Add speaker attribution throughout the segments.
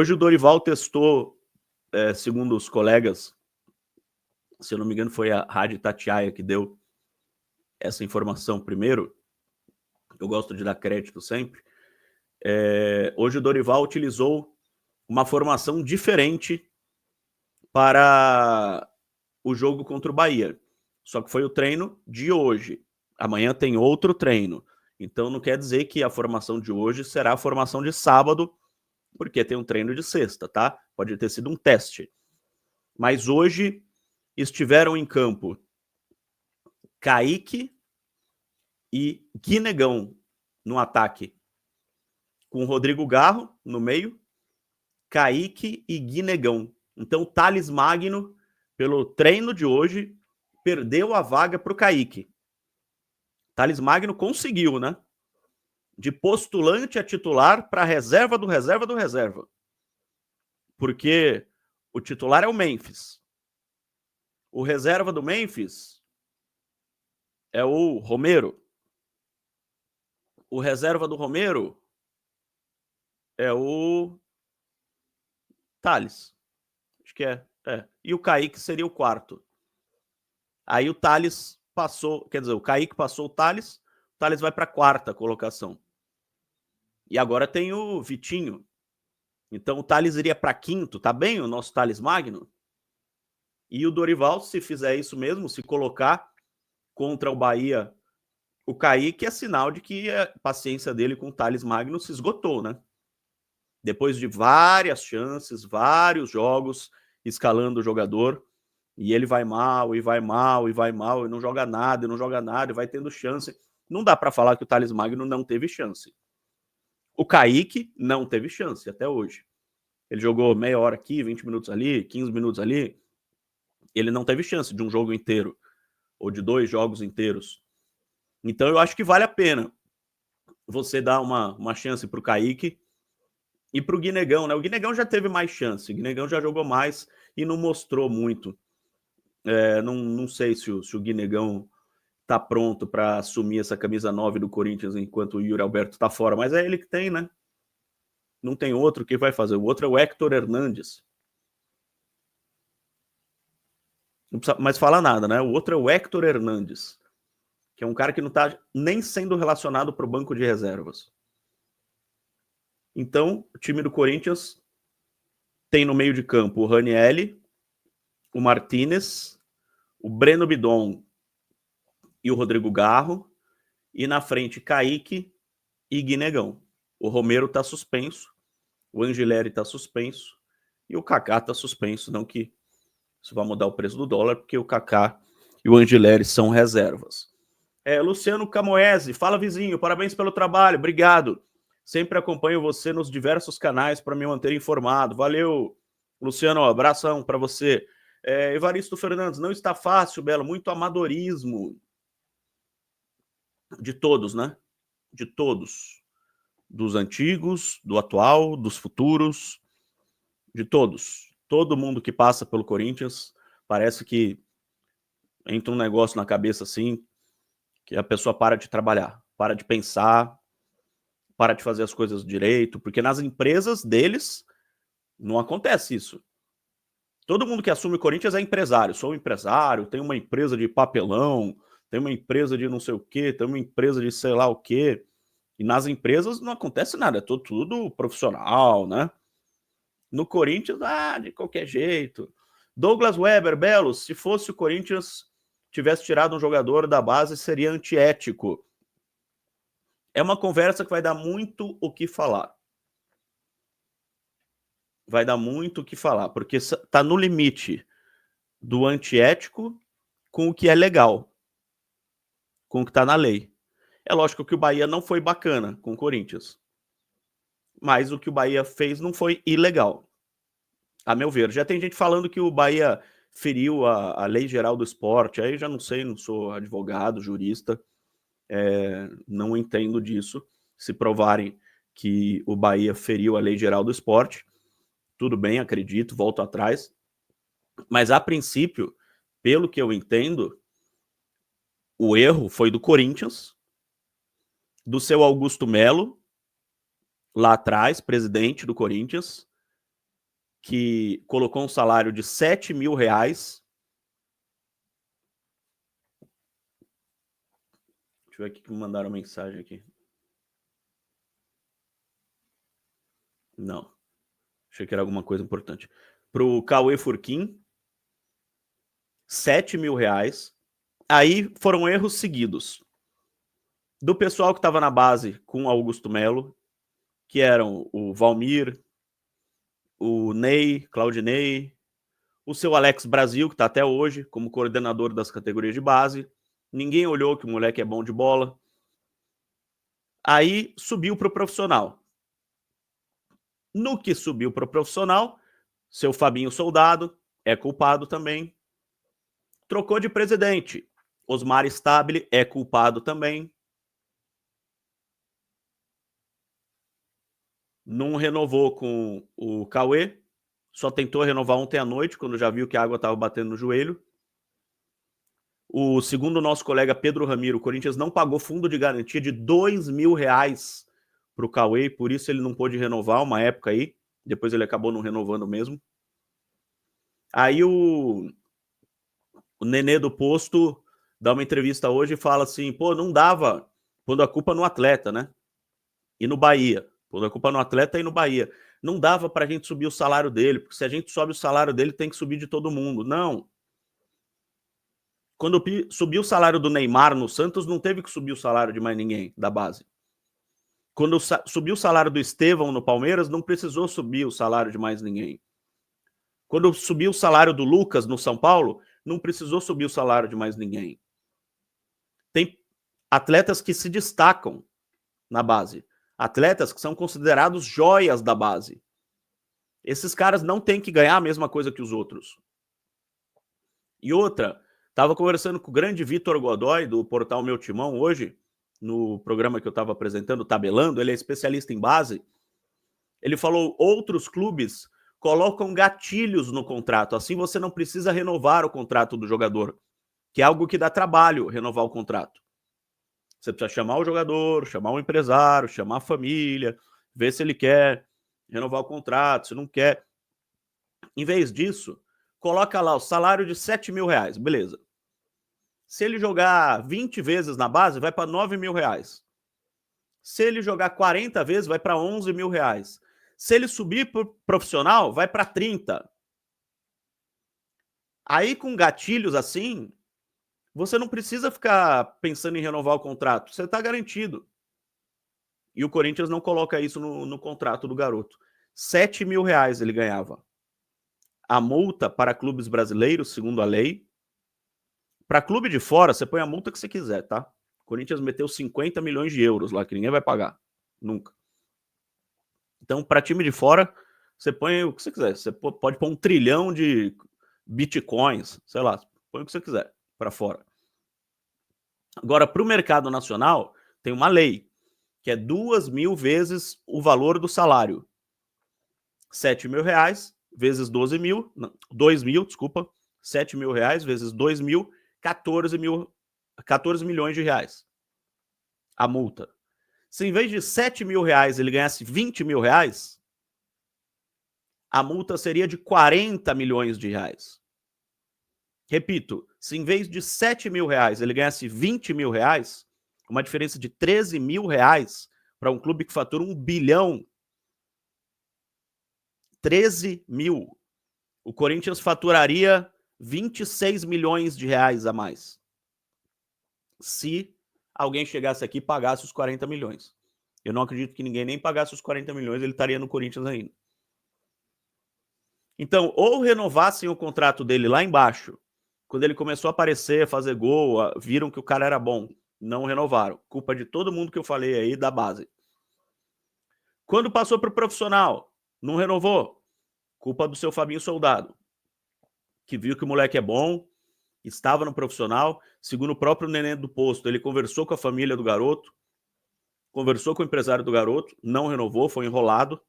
Speaker 1: Hoje o Dorival testou, segundo os colegas, se eu não me engano foi a Rádio Itatiaia que deu essa informação primeiro, eu gosto de dar crédito sempre. Hoje o Dorival utilizou uma formação diferente para o jogo contra o Bahia. Só que foi o treino de hoje. Amanhã tem outro treino. Então não quer dizer que a formação de hoje será a formação de sábado, porque tem um treino de sexta, tá? Pode ter sido um teste. Mas hoje estiveram em campo Kaique e Guinegão no ataque, com o Rodrigo Garro no meio, Kaique e Guinegão. Então o Thales Magno, pelo treino de hoje, perdeu a vaga para o Kaique. Thales Magno conseguiu, né? De postulante a titular para reserva do reserva do reserva. Porque o titular é o Memphis. O reserva do Memphis é o Romero. O reserva do Romero é o Thales. Acho que é. E o Kaique seria o quarto. Aí o Thales passou, quer dizer, o Kaique passou o Thales vai para a quarta colocação. E agora tem o Vitinho. Então o Thales iria para quinto, tá bem o nosso Thales Magno? E o Dorival, se fizer isso mesmo, se colocar contra o Bahia o Kaique, é sinal de que a paciência dele com o Thales Magno se esgotou, né? Depois de várias chances, vários jogos escalando o jogador, e ele vai mal, e vai mal, e vai mal, e não joga nada, e não joga nada, e vai tendo chance. Não dá para falar que o Thales Magno não teve chance. O Kaique não teve chance até hoje. Ele jogou meia hora aqui, 20 minutos ali, 15 minutos ali. Ele não teve chance de um jogo inteiro, ou de 2 jogos inteiros. Então eu acho que vale a pena você dar uma chance para o Kaique e para o Guinegão, né? O Guinegão já teve mais chance, o Guinegão já jogou mais e não mostrou muito. Não sei se o Guinegão tá pronto para assumir essa camisa 9 do Corinthians enquanto o Yuri Alberto tá fora, mas é ele que tem, né? Não tem outro que vai fazer. O outro é o Héctor Hernandes. Não precisa mais falar nada, né? O outro é o Héctor Hernandes, que é um cara que não está nem sendo relacionado para o banco de reservas. Então, o time do Corinthians tem no meio de campo o Ranielli, o Martinez, o Breno Bidon e o Rodrigo Garro, e na frente Kaique e Guinegão. O Romero está suspenso, o Angileri está suspenso e o Kaká está suspenso, não que isso vai mudar o preço do dólar, porque o Kaká e o Angileri são reservas. Luciano Camoese, fala vizinho, parabéns pelo trabalho, obrigado. Sempre acompanho você nos diversos canais para me manter informado. Valeu, Luciano, abração para você. Evaristo Fernandes, não está fácil, Belo, muito amadorismo. De todos, né? De todos. Dos antigos, do atual, dos futuros, de todos. Todo mundo que passa pelo Corinthians, parece que entra um negócio na cabeça assim, que a pessoa para de trabalhar, para de pensar, para de fazer as coisas direito, porque nas empresas deles não acontece isso. Todo mundo que assume o Corinthians é empresário. Sou empresário, tenho uma empresa de papelão, tenho uma empresa de não sei o quê, tenho uma empresa de sei lá o quê. E nas empresas não acontece nada, é tudo profissional, né? No Corinthians, de qualquer jeito. Douglas Weber, Belo, se fosse o Corinthians tivesse tirado um jogador da base, seria antiético. É uma conversa que vai dar muito o que falar. Vai dar muito o que falar, porque está no limite do antiético com o que é legal, com o que está na lei. É lógico que o Bahia não foi bacana com o Corinthians, mas o que o Bahia fez não foi ilegal, a meu ver. Já tem gente falando que o Bahia feriu a lei geral do esporte, aí já não sei, não sou advogado, jurista, não entendo disso. Se provarem que o Bahia feriu a lei geral do esporte, tudo bem, acredito, volto atrás. Mas, a princípio, pelo que eu entendo, o erro foi do Corinthians, do seu Augusto Melo, lá atrás, presidente do Corinthians, que colocou um salário de R$7 mil. Deixa eu ver aqui que me mandaram mensagem aqui. Não. Achei que era alguma coisa importante. Pro Cauê Furquim, R$7 mil. Aí foram erros seguidos. Do pessoal que estava na base com o Augusto Melo, que eram o Valmir, o Ney, Claudinei, o seu Alex Brasil, que está até hoje como coordenador das categorias de base. Ninguém olhou que o moleque é bom de bola. Aí subiu para o profissional. No que subiu para o profissional, seu Fabinho Soldado é culpado também. Trocou de presidente. Osmar Stabile é culpado também. Não renovou com o Cauê. Só tentou renovar ontem à noite, quando já viu que a água estava batendo no joelho. O segundo nosso colega Pedro Ramiro, o Corinthians não pagou fundo de garantia de R$2 mil para o Cauê, por isso ele não pôde renovar uma época aí. Depois ele acabou não renovando mesmo. Aí o Nenê do Posto dá uma entrevista hoje e fala assim, pô, não dava, pondo a culpa no atleta, né? E no Bahia. Pondo a culpa no atleta e no Bahia. Não dava pra gente subir o salário dele, porque se a gente sobe o salário dele, tem que subir de todo mundo. Não. Quando subiu o salário do Neymar no Santos, não teve que subir o salário de mais ninguém da base. Quando subiu o salário do Estevão no Palmeiras, não precisou subir o salário de mais ninguém. Quando subiu o salário do Lucas no São Paulo, não precisou subir o salário de mais ninguém. Tem atletas que se destacam na base. Atletas que são considerados joias da base. Esses caras não têm que ganhar a mesma coisa que os outros. E outra, estava conversando com o grande Vitor Godoy, do portal Meu Timão, hoje, no programa que eu estava apresentando, Tabelando, ele é especialista em base. Ele falou, outros clubes colocam gatilhos no contrato, assim você não precisa renovar o contrato do jogador, que é algo que dá trabalho, renovar o contrato. Você precisa chamar o jogador, chamar o empresário, chamar a família, ver se ele quer renovar o contrato, se não quer. Em vez disso, coloca lá o salário de R$7 mil, beleza. Se ele jogar 20 vezes na base, vai para R$9 mil. Se ele jogar 40 vezes, vai para R$11 mil. Se ele subir para o profissional, vai para 30. Aí, com gatilhos assim, você não precisa ficar pensando em renovar o contrato. Você está garantido. E o Corinthians não coloca isso no contrato do garoto. R$7 mil ele ganhava. A multa para clubes brasileiros, segundo a lei. Para clube de fora, você põe a multa que você quiser, tá? O Corinthians meteu 50 milhões de euros lá, que ninguém vai pagar. Nunca. Então, para time de fora, você põe o que você quiser. Você pode pôr 1 trilhão de bitcoins, sei lá, põe o que você quiser para fora. Agora, para o mercado nacional, tem uma lei, que é 2.000 vezes o valor do salário. R$7 mil vezes 12 mil, não, 2 mil, desculpa, R$7 mil vezes 2 mil, 14 milhões de reais. A multa. Se em vez de R$7 mil ele ganhasse R$20 mil, a multa seria de 40 milhões de reais. Repito, se em vez de R$7 mil ele ganhasse R$20 mil, uma diferença de R$13 mil para um clube que fatura 1 bilhão, 13 mil. O Corinthians faturaria 26 milhões de reais a mais. Se alguém chegasse aqui e pagasse os 40 milhões. Eu não acredito que ninguém nem pagasse os 40 milhões, ele estaria no Corinthians ainda. Então, ou renovassem o contrato dele lá embaixo, quando ele começou a aparecer, a fazer gol, viram que o cara era bom, não renovaram. Culpa de todo mundo que eu falei aí da base. Quando passou para o profissional, não renovou. Culpa do seu Fabinho Soldado, que viu que o moleque é bom, estava no profissional. Segundo o próprio Nenê do Posto, ele conversou com a família do garoto, conversou com o empresário do garoto, não renovou, foi enrolado.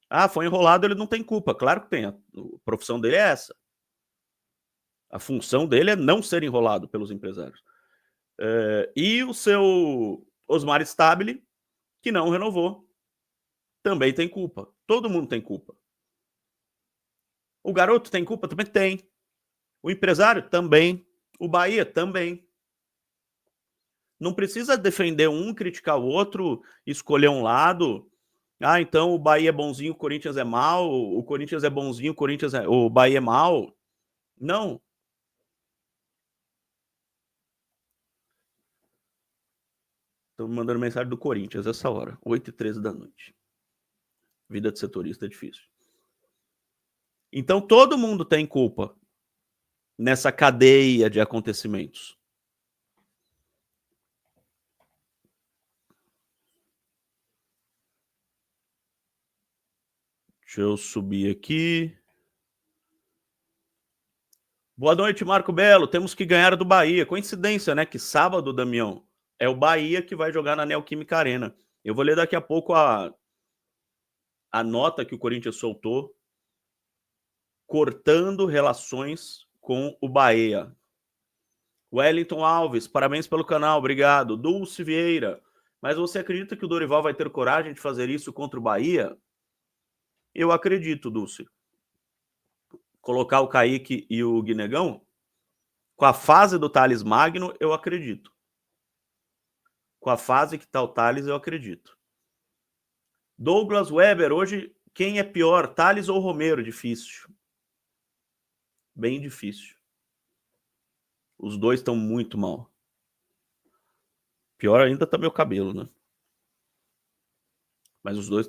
Speaker 1: Ah, foi enrolado, ele não tem culpa. Claro que tem. A profissão dele é essa. A função dele é não ser enrolado pelos empresários. E o seu Osmar Stabile, que não renovou, também tem culpa. Todo mundo tem culpa. O garoto tem culpa? Também tem. O empresário? Também. O Bahia? Também. Não precisa defender um, criticar o outro, escolher um lado. Ah, então o Bahia é bonzinho, o Corinthians é mal, o Corinthians é bonzinho, o Bahia é mal. Não. Estão me mandando mensagem do Corinthians essa hora, 8h13 da noite. Vida de setorista é difícil. Então todo mundo tem culpa nessa cadeia de acontecimentos. Deixa eu subir aqui. Boa noite, Marco Belo. Temos que ganhar do Bahia. Coincidência, né? Que sábado, Damião, é o Bahia que vai jogar na Neoquímica Arena. Eu vou ler daqui a pouco a nota que o Corinthians soltou, cortando relações com o Bahia. Wellington Alves, parabéns pelo canal, obrigado. Dulce Vieira, mas você acredita que o Dorival vai ter coragem de fazer isso contra o Bahia? Eu acredito, Dulce. Colocar o Kaique e o Guinegão, com a fase do Thales Magno, eu acredito. Com a fase que tá o Thales, eu acredito. Douglas Weber, hoje quem é pior, Thales ou Romero? Difícil. Bem difícil. Os dois estão muito mal. Pior ainda tá meu cabelo, né? Mas os dois